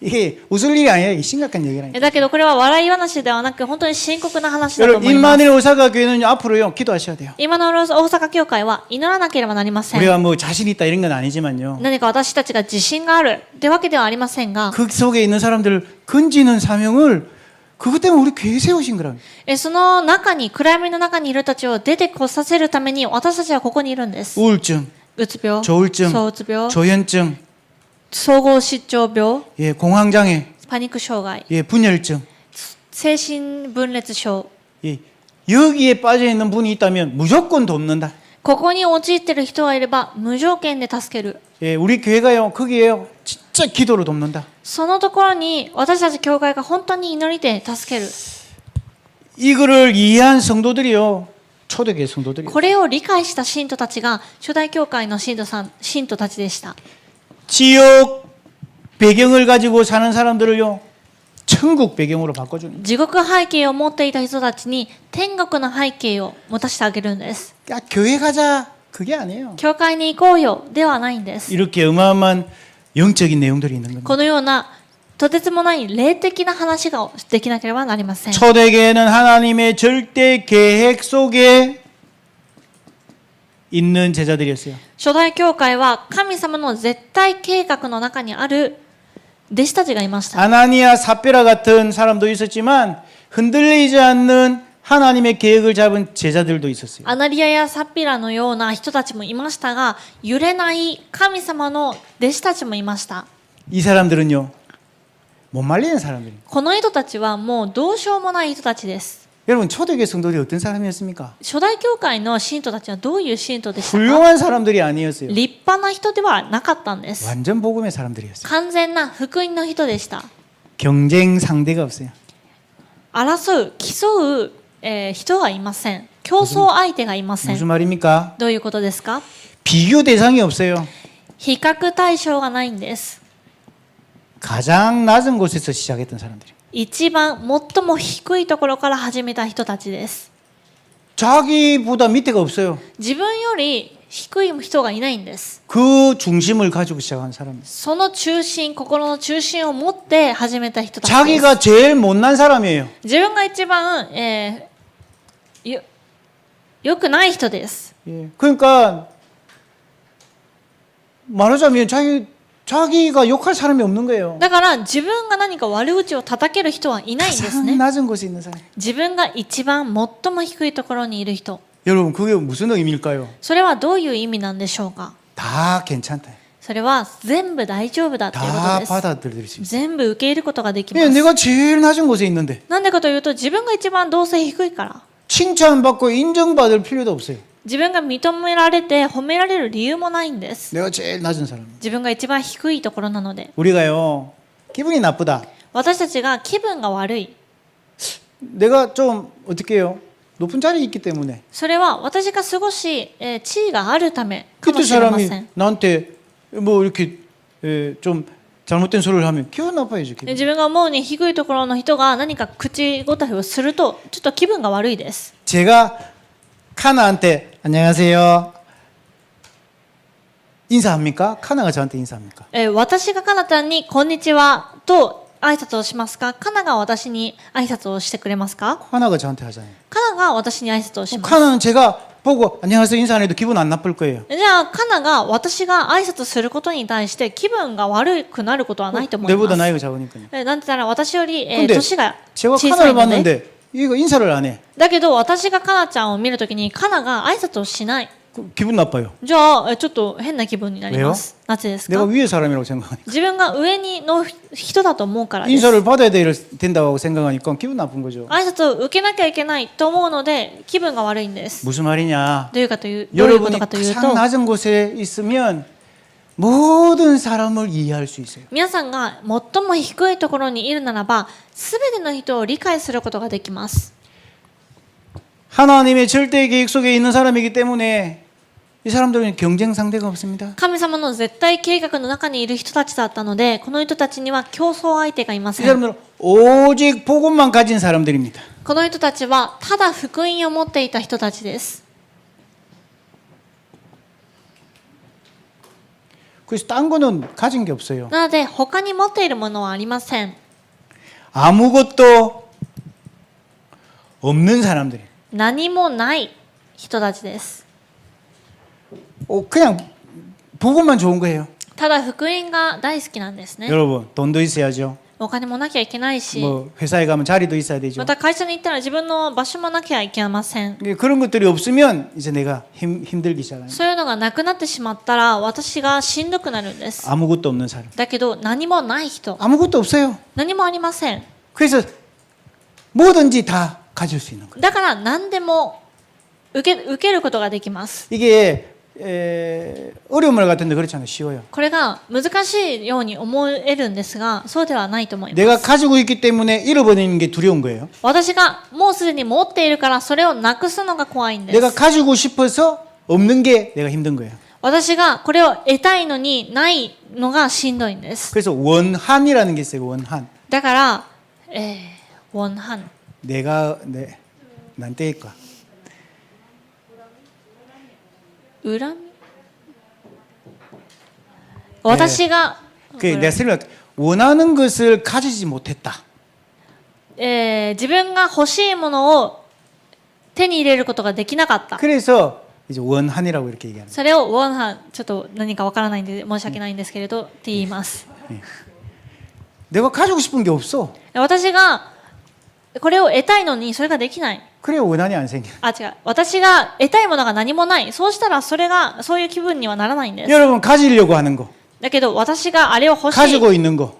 이게 웃을 일이 아니라 심각한 얘기라니까. だけどこれは笑い話ではなく本当に深刻な話だと 여러분 思います。 임마누엘 오사카 교회는 앞으로요 기도하셔야 돼요. 今の大阪教会は祈らなければなりません。 우리가 뭐 자신 있다 이런 건 아니지만요. 何か私たちが自信があるってわけではありませんが、 그 속에 있는 사람들을 건지는 사명을 그것 때문에 우리 교회 세우신 거랍니다. その中に暗闇の中にいる人たちを出てこさせるために私たちはここにいるんです。 우울증, うつ病、 조울증, そううつ病、 조현증, 総合失調病、 예, 공황장애, パニック障害、 예, 분열증. 精神分裂症、 예, 여기에 빠져 있는 분이 있다면 무조건 돕는다. ここに陥っている人がいれば無条件で助ける。 예, 우리 교회가요 거기에요 진짜 기도로 돕는다. そのところに私たち教会が本当に祈りで助ける。 이거를 이해한 성도들이요 초대교회 성도들이 これを理解した信徒たちが初代教会の信徒たちでした。 지역 배경을 가지고 사는 사람들을요 천국 배경으로 바꿔주는. 地獄背景を持っていた人たちに天国の背景を持たせてあげるんです。 야 교회 가자 그게 아니에요. 教会に行こうよではないんです。 이렇게 어마어마한 영적인 내용들이 있는 겁니다. このようなとてつもない霊的な話ができなければなりません。 초대교회는 하나님의 절대 계획 속에 있는 제자들이었어요. 初代教会は神様の絶対計画の中にある弟子たちがいました。 아나니아 삽비라 같은 사람도 있었지만 흔들리지 않는 하나님의 계획을 잡은 제자들도 있었어요. アナリアやサッピラのような人たちもいましたが、揺れない神様の弟子たちもいました。 이 사람들은요 못 말리는 사람들입니다. この人たちはもうどうしようもない人たちです。 여러분 초대교회 성도들이 어떤 사람이었습니까? 初代教会の信徒たちはどういう信徒でしたか？ 훌륭한 사람들이 아니었어요. 立派な人ではなかったんです。 완전 복음의 사람들이었어요. 完全な福音の人でした。 경쟁 상대가 없어요. 争う、競う、人がいません。競争相手がいませ 무슨 ん。 말입니까? どういうことですか？ 비교 대상이 없어요. 比較対象がないんです。 가장 낮은 곳에서 시작했던 사람들이. 一番最も低いところから始めた人たちです。 자기보다 밑에가 없어요. 自分より低い人がいないんです。 그 중심을 가지고 시작한 사람. その中心、心の中心を持って始めた人たちです。 자기가 제일 못난 사람이에요. 自分が一番、良くない人です。 예. 그러니까 말하자면 자기가 욕할 사람이 없는 거예요. だから自分が何か悪口を叩ける人はいないんです 가장 ね。 낮은 곳에 있는 사람. 自分が一番最も低いところにいる人。 여러분 그게 무슨 의미일까요? それはどういう意味なんでしょうか？ 다 괜찮다. それは全部大丈夫だっていうこと 다 です。 받아들일 수 있어요. 全部受け入れることができま 예, す。 내가 제일 낮은 곳에 있는데 なんでかというと自分が一番どうせ低いから。 칭찬받고 인정받을 필요도 없어요. 自分が認められて褒められる理由もないんです。 내가 제일 낮은 사람. 自分が一番低いところなので。 우리가요 기분이 나쁘다. 私たちが気分が悪い。 내가 좀 어떻게 해요? 높은 자리에 있기 때문에 それは私が少し、地位があるためかも 그때 しれませ 사람이 ん。 나한테 뭐 이렇게 좀 잘못된 소리를 하면 기분 나빠야죠. で自分が思うに低いところの人が何か口答えをするとちょっと気分が悪いです。 제가 카나한테 안녕하세요 인사합니까? 카나가 저한테 인사합니까? 私がかなちゃんに「こんにちは」と挨拶をしますか？かなが私に挨拶をしてくれますか？ 카나가 저한테 하잖아요. かなが私に挨拶をします。 카나는 제가 보고 안녕하세요 인사 안 해도 기분 안 나쁠 거예요. じゃあかなが私が挨拶することに対して気分が悪くなることはないと思い 내보다 ます。 나이가 작으니까요. なんて言ったら私より、 근데 年が 제가 小さい 카나를 ので 봤는데 이거 인사를 안 해. だけど私がかなちゃんを見るときにかなが挨拶をしない。 기분 나빠요. じゃあちょっと変な気分になります。なぜですか？ 내가 위에 사람이라고 생각하니까 自分が上にの人だと思うからです。 인사를 받아야 된다고 생각하니까 기분 나쁜 거죠. 挨拶を受けなきゃいけないと思うので気分が悪いんです。 무슨 말이냐? どういうこと 여러분이 かという 가장 と、 낮은 곳에 있으면 모든 사람을 이해할 수 있어요. 皆さんが最も低いところにいるならば、すべての人を理解することができます。 하나님의 절대 계획 속에 있는 사람이기 때문에 이 사람들은 경쟁 상대가 없습니다. 神様の絶対計画の中にいる人たちだったので、この人たちには競争相手がいま 이 せん。 사람들은 오직 복음만 가진 사람들입니다. この人たちはただ福音を持っていた人たちです。 그래서 딴 거는 가진 게 없어요. なので他に持っているものはありません。 아무것도 없는 사람들이. 何もない人たちです。 그냥 복음만 좋은 거예요. ただ福音が大好きなんですね。 여러분 돈도 있어야죠. お金もなきゃいけないし、 뭐 회사에 가면 자리도 있어야 되죠. また会社に行ったら自分の場所もなきゃいけません。 그런 것들이 없으면 이제 내가 힘들기 시작합니다. そういうのがなくなってしまったら私がしんどくなるんです。 아무것도 없는 사람. だけど何もない人、 아무것도 없어요. 何もありません。 그래서 뭐든지 다 가질 수 있는 거예요. だから何でも受けることができます。 이게 어려운 말 같은데 그렇잖아요. 쉬워요. これが難しいように思えるんですが、そうではないと思います。 내가 가지고 있기 때문에 잃어버리는 게 두려운 거예요. 私がもうすでに持っているからそれをなくすのが怖いんで 내가 す。 가지고 싶어서 없는 게 내가 힘든 거예요. 私がこれを得たいのにないのがしんどいんです。 그래서 원한이라는 게 있어요. 원한. だから、원한 내가 난 때일까? 恨み、私が、 내가 설명 원하는 것을 가지지 못했다. 自分が欲しいものを手に入れることができなかった。 그래서 이제 원한이라고 이렇게 얘기하는. それをウォンハン、ちょっと何かわからないんで申し訳ないんですけれどって言います。 내가 가지고 싶은 게 없어. 私がこれを得たいのにそれができない。 그래 원한이 안 생겨. あ、違う。私が得たいものが何もない。そうしたらそれがそういう気分にはならないんです。 여러분 가지려고 하는 거, だけど私があれを欲しい。 가지고 있는 거,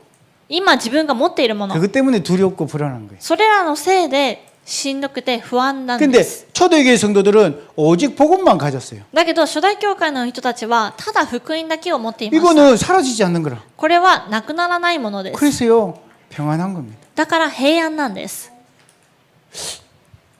今自分が持っているもの。 그것 때문에 두렵고 불안한 거예요. それらのせいでしんどくて不安なんで 근데 す。 초대교회 성도들은 오직 복음만 가졌어요. だけど初代教会の人たちはただ福音だけを持っていました。 이거는 사라지지 않는 거라. これはなくならないものです。 그래서요 평안한 겁니다. だから平安なんです。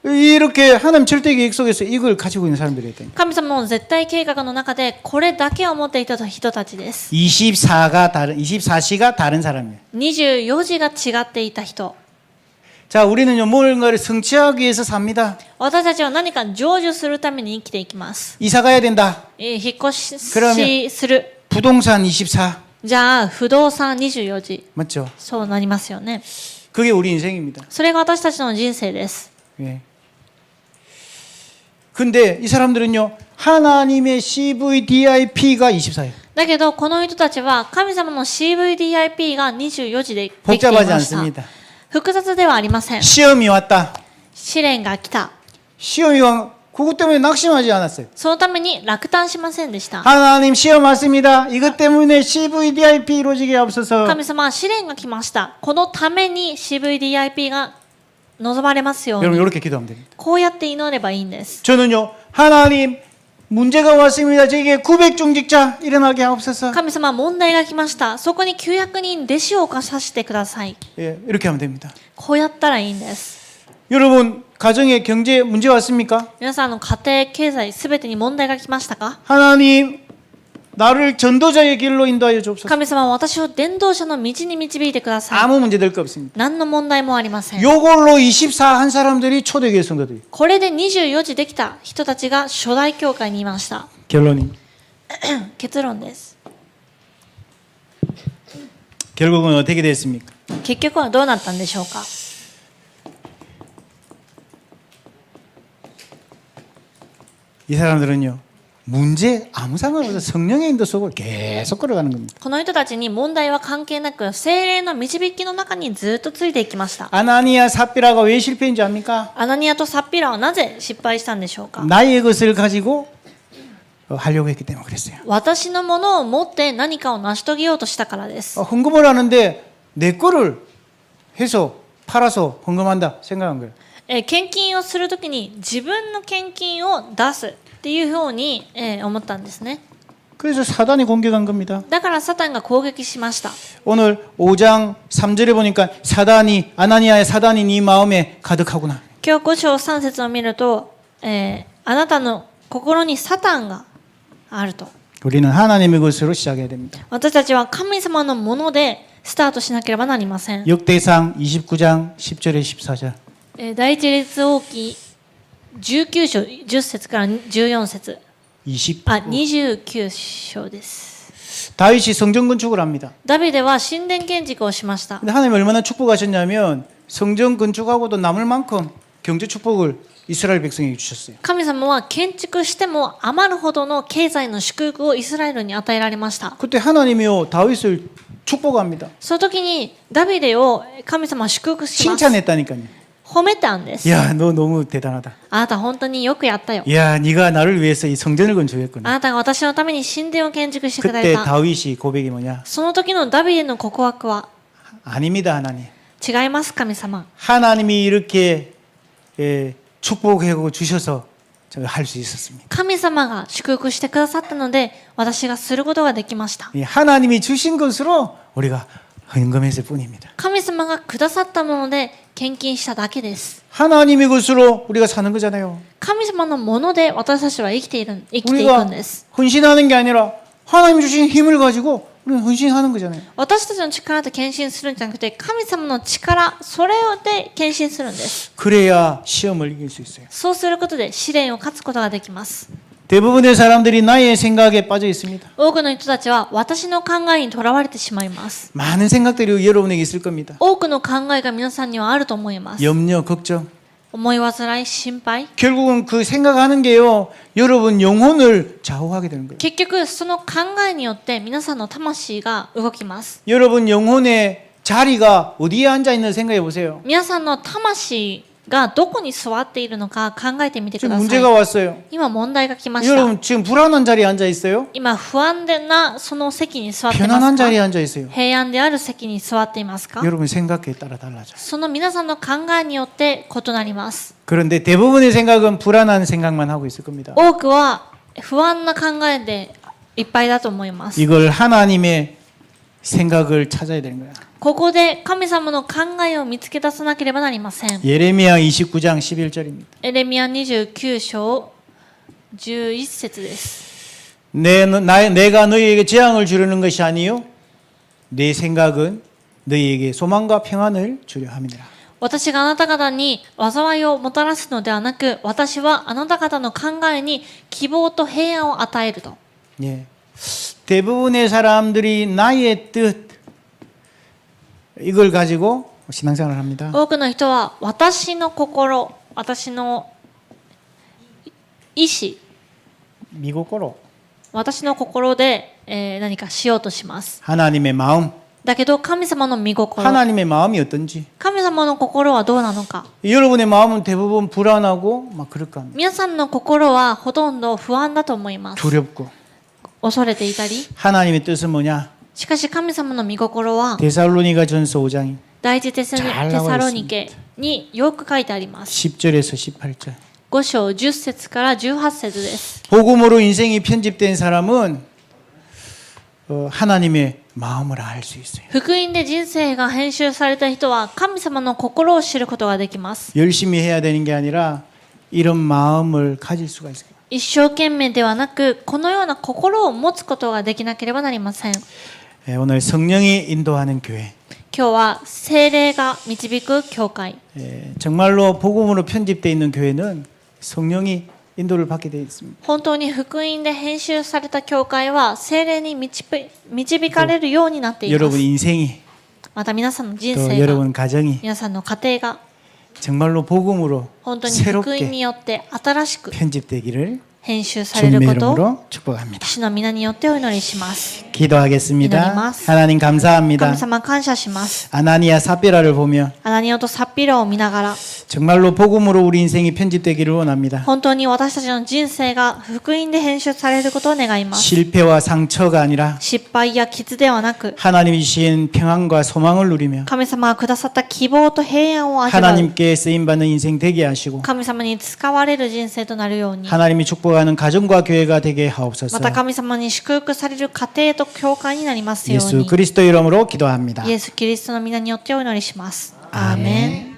이렇게 하나님 절대 계획 속에서 이걸 가지고 있는 사람들이 있다. 神様の絶対計画の中でこれだけを持っていた人たちです。 24시가 다른 사람이에요. 24時が違っていた人。 자, 우리는요 뭔가를 성취하기 위해서 삽니다. 私たちは何か成就するために生きていきます。 이사 가야 된다. 引っ越し 그러면 する。 부동산 24. じゃあ不動産24時。 맞죠? そうなりますよね。 그게 우리 인생입니다. それが私たちの人生です。 예. 근데 이 사람들은요 하나님의 CVDIP가 24예요. だけどこの人たちは神様の CVDIP が24時でできてい 복잡하지 ました。 않습니다. 複雑ではありません。 시험이 왔다. 試練が来た。 시험이 와 그것 때문에 낙심하지 않았어요. そのために落胆しませんでした。 하나님 시험 왔습니다. 이것 때문에 CVDIP 이루어지게 없어서 神様は試練が来ました。このために CVDIP が望まれますよう 여러분 に。 이렇게 기도하면 됩니다. こうやって祈ればいいんです。 저는요 하나님 문제가 왔습니다. 저에게 900중직자 일어나게 하옵소서. 神様問題が来ました。そこに900人弟子を置かさせてください。 예, 이렇게 하면 됩니다. こうやったらいいんです。 여러분 가정에 경제 문제 왔습니까? 皆さんの家庭、経済すべてに問題が来ましたか？ 하나님 나를 전도자의 길로 인도하여 주옵소서. 神様は私を伝道者の道に導いてください。 아무 문제 될 거 없습니다. 何の問題もありません。 요걸로 24 한 사람들이 초대교회 성도들이. これで24時できた人たちが初代教会にいました。 결론이 結論です。 결국은 어떻게 됐습니까? 結局はどうなったんでしょうか？ 이 사람들은요 문제 아무 상관없어 성령의 인도 속을 계속 걸어가는 겁니다. この人たちに問題は関係なく聖霊の導きの中にずっとついていきました。 아나니아 삽비라가 왜 실패인지 압니까? アナニアとサッピラはなぜ失敗したんでしょうか？ 나의 것을 가지고 하려고 했기 때문에 그랬어요. 私のものを持って何かを成し遂げようとしたからです。 헌금을 하는데 내 거를 해서 팔아서 헌금한다 생각한 거예요. 献金をするときに自分の献金を出すっていうふうに思ったんですね。 그래서 사단이 공격한 겁니다. だからサタンが攻撃しました。 오늘 5장 3절에 보니까 아나니아의 사단이 네 마음에 가득하구나. 今日5章3節を見ると、あなたの心にサタンがあると。 우리는 하나님의 것으로 시작해야 됩니다. 私たちは神様のものでスタートしなければなりません。 역대상 29장 10절에 14절. 第一列王記19章10節から14節。 29章です。 다윗이 성전 건축을 합니다. ダビデは神殿建築をしました。 근데 하나님 얼마나 축복하셨냐면 성전 건축하고도 남을 만큼 경제 축복을 이스라엘 백성에게 주셨어요. 神様は建築しても余るほどの経済の祝福をイスラエルに与えられました。 그때 하나님이요 다윗을 축복합니다. その時にダビデを神様は祝福します。 칭찬했다니까요. 褒めたんです。 야, 너 너무 대단하다. あなた本当によくやったよ。 야, 네가 나를 위해서 이 성전을 あ 건축했구나. なたが私のために神殿を建築してくれ 그때 た。 다윗이 고백이 뭐냐? その時のダビデの告白は 아닙니다, 하나님. 違います、神様。 하나님이 이렇게 축복해 주셔서 제가 할 수 있었습니다. 神様が祝福してくださったので、私がすることができました。 이 하나님이 주신 것으로 우리가 헌금했을 뿐입니다. 神様がくださったもので献金しただけです。 하나님의 것으로 우리가 사는 거잖아요. 神様のもので私たちは生きていくん 우리가 です。 헌신하는 게 아니라 하나님 주신 힘을 가지고 우리는 헌신하는 거잖아요. 私たちの力で献身するんじゃなくて、神様の力、それで献身するんです。 그래야 시험을 이길 수 있어요. そうすることで試練を勝つことができます。 대부분의 사람들이 나의 생각에 빠져 있습니다. 多くの人たちは私の考えにとらわれてしまいます。 많은 생각들이 여러분에게 있을 겁니다. 多くの考えが皆さんにはあると思います。 염려, 걱정. 思い煩い、心配。 결국은 그 생각하는 게요, 여러분 영혼을 좌우하게 되는 거예요. 結局その考えによって皆さんの魂が動きます。 여러분 영혼의 자리가 어디에 앉아 있는 생각해 보세요. 皆さんの魂がどこに座っているのか考えてみてく 지금 ださ 문제가 い。 왔어요. 今問題が来ました。 여러분 지금 불안한 자리에 앉아 있어요? 今不安なその席に座ってます 편안한 か？ 자리에 앉아 있어요. 平安である席に座っていますか？ 여러분 생각에 따라 달라져요. その皆さんの考えによって異なります。 그런데 대부분의 생각은 불안한 생각만 하고 있을 겁니다. 多くは不安な考えでいっぱいだと思います。 이걸 하나님의 생각을 찾아야 되는 거야. ここで神様の考えを見つけ出さなければなりません。 예레미야 29장 11절입니다. エレミヤ29章11節です。 내가 너희에게 재앙을 주려는 것이 아니요 내 생각은 너희에게 소망과 평안을 주려 함이니라. 私があなた方に災いをもたらすのではなく、私はあなた方の考えに希望と平安を与えると。 예. 대부분의 사람들이 나의 뜻 이걸 가지고 신앙생활을 합니다. 多くの人は私の心、私の意志、 미고거로 私の心で、何かしようとします。 하나님의 마음, だけど神様の御心、 하나님의 마음이 어떤지 神様の心はどうなのか。 여러분의 마음은 대부분 불안하고 막 그럴 거 합니다. 皆さんの心はほとんど不安だと思います。 두렵고 恐れていたり。 하나님의 뜻은 뭐냐? しかし神様の御心は 데살로니가 전서 5장 第一テサロニケによく書いてあります。 10절에서 18절. 5章10節から18節です。 복음으로 인생이 편집된 사람은 하나님의 마음을 알 수 있어요. 福音で人生が編集された人は神様の心を知ることができます。 열심히 해야 되는 게 아니라 이런 마음을 가질 수가 있어요. 一生懸命ではなく、このような心を持つことができなければなりません。 오늘 성령이 인도하는 교회. 今日は聖霊が導く教会。 정말로 복음으로 편집되어 있는 교회는 성령이 인도를 받게 되어 있습니다. 本当に福音で編集された教会は聖霊に導かれるようになっていま 여러분 す。 인생이 また皆さんの人 또 生が、 여러분 가정이 皆さんの家庭が 정말로 복음으로 本当に福音に 새롭게 よって新しく 편집되기를 編集される 주님의 ことを 이름으로 축복합니다. 主の皆によってお祈りします。 기도하겠습니다. 기도드리마스. 하나님 감사합니다. 神様感謝します。 아나니아 삽비라를 보며 アナニオとサッピラを見ながら、 정말로 복음으로 우리 인생이 편집되기를 원합니다. 本当に私たちの人生が福音で編集されることを願います。 실패와 상처가 아니라 失敗や傷ではなく、 하나님이 주신 평안과 소망을 누리며 神様がくださった希望と平安を味わう。 하나님께 쓰임받는 인생 되게 하시고 神様に使われる人生となるように。 하나님이 축복하는 가정과 교회가 되게 하옵소서. また神様に祝福される家庭と教会になりますよう 예수 に。 그리스도 이름으로 기도합니다. イエス・キリストの皆によってお祈りします。アーメン。